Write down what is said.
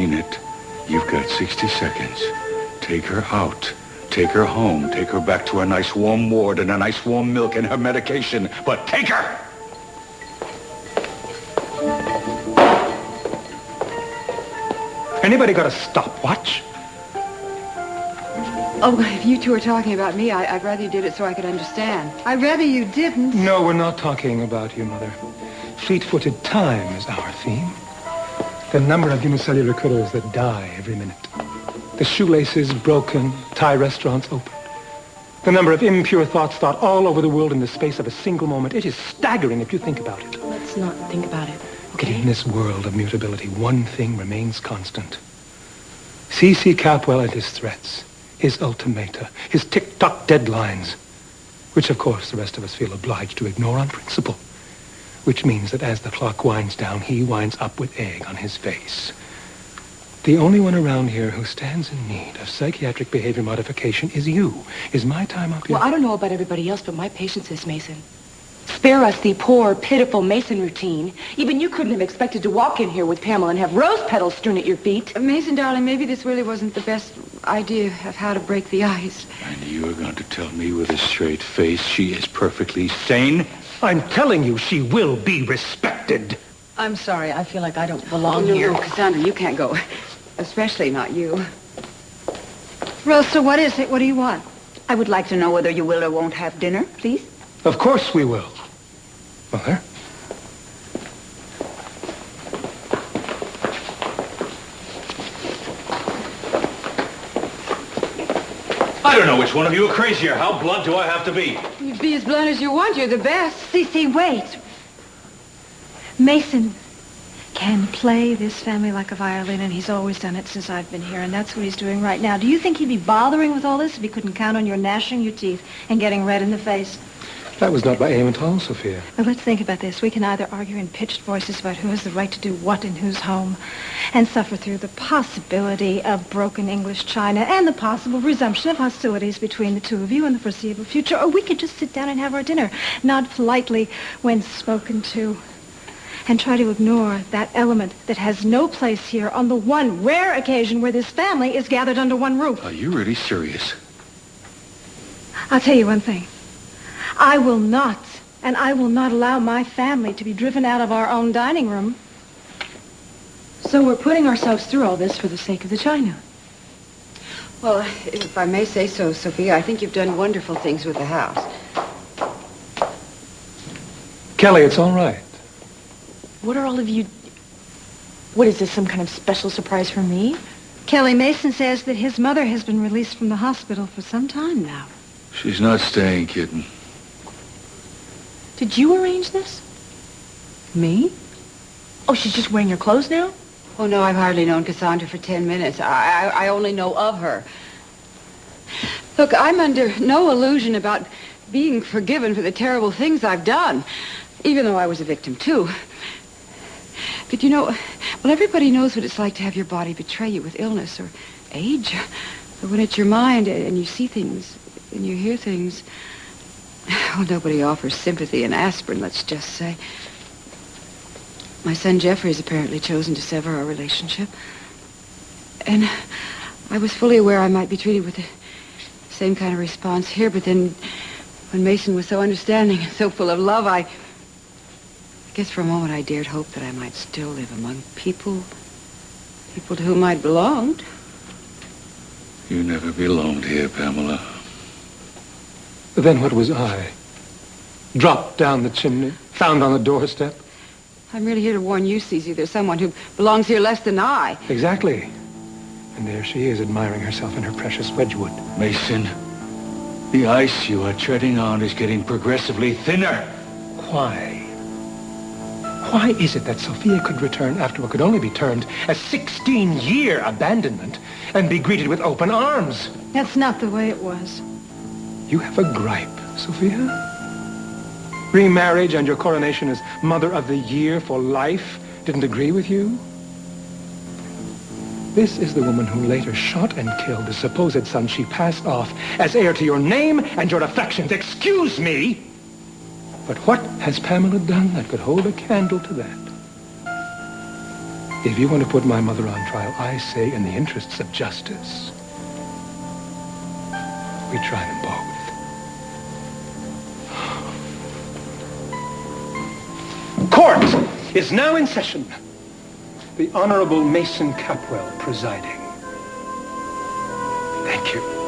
mean it. You've got 60 seconds. Take her out. Take her home. Take her back to a nice warm ward and a nice warm milk and her medication. But take her! Anybody got a stopwatch? Oh, if you two are talking about me, I'd rather you did it so I could understand. I'd rather you didn't. No, we're not talking about you, Mother. Fleet-footed time is our theme. The number of unicellular critters that die every minute. The shoelaces broken, Thai restaurants opened. The number of impure thoughts thought all over the world in the space of a single moment. It is staggering if you think about it. Let's not think about it, But okay? in this world of mutability, one thing remains constant. C.C. Capwell and his threats, his ultimata, his tick-tock deadlines, which, of course, the rest of us feel obliged to ignore on principle, which means that as the clock winds down, he winds up with egg on his face. The only one around here who stands in need of psychiatric behavior modification is you. Is my time up yet? Well, I don't know about everybody else, but my patience is, Mason. Spare us the poor, pitiful Mason routine. Even you couldn't have expected to walk in here with Pamela and have rose petals strewn at your feet. Mason, darling, maybe this really wasn't the best idea of how to break the ice. And you are going to tell me with a straight face she is perfectly sane? I'm telling you, she will be respected. I'm sorry. I feel like I don't belong No, here. no, Cassandra, you can't go. Especially not you. Rosa, what is it? What do you want? I would like to know whether you will or won't have dinner, please. Of course we will. Mother? I don't know which one of you are crazier. How blunt do I have to be? You be as blunt as you want. You're the best. Cece, wait. Mason can play this family like a violin, and he's always done it since I've been here, and that's what he's doing right now. Do you think he'd be bothering with all this if he couldn't count on your gnashing your teeth and getting red in the face? That was not my aim at all, Sophia. Now, let's think about this. We can either argue in pitched voices about who has the right to do what in whose home and suffer through the possibility of broken English china and the possible resumption of hostilities between the two of you in the foreseeable future, or we could just sit down and have our dinner, nod politely when spoken to, and try to ignore that element that has no place here on the one rare occasion where this family is gathered under one roof. Are you really serious? I'll tell you one thing. I will not allow my family to be driven out of our own dining room. So we're putting ourselves through all this for the sake of the china. Well, if I may say so, Sophia, I think you've done wonderful things with the house. Kelly, it's all right. What are all of you... What is this, some kind of special surprise for me? Kelly, Mason says that his mother has been released from the hospital for some time now. She's not staying, kitten. Did you arrange this? Me? Oh, she's just wearing your clothes now? Oh, no, I've hardly known Cassandra for 10 minutes. I only know of her. Look, I'm under no illusion about being forgiven for the terrible things I've done, even though I was a victim, too. But you know, well, everybody knows what it's like to have your body betray you with illness or age, or when it's your mind and you see things and you hear things. Well, nobody offers sympathy and aspirin, let's just say. My son Jeffrey's apparently chosen to sever our relationship. And I was fully aware I might be treated with the same kind of response here, but then when Mason was so understanding and so full of love, I guess for a moment I dared hope that I might still live among people to whom I'd belonged. You never belonged here, Pamela. Then what was I? Dropped down the chimney, found on the doorstep? I'm really here to warn you, Cece. There's someone who belongs here less than I. Exactly. And there she is, admiring herself in her precious Wedgwood. Mason, the ice you are treading on is getting progressively thinner. Why? Why is it that Sophia could return after what could only be termed a 16-year abandonment and be greeted with open arms? That's not the way it was. You have a gripe, Sophia? Remarriage and your coronation as Mother of the Year for life didn't agree with you? This is the woman who later shot and killed the supposed son she passed off as heir to your name and your affections. Excuse me! But what has Pamela done that could hold a candle to that? If you want to put my mother on trial, I say in the interests of justice, we try them both. Court is now in session. The Honorable Mason Capwell presiding. Thank you.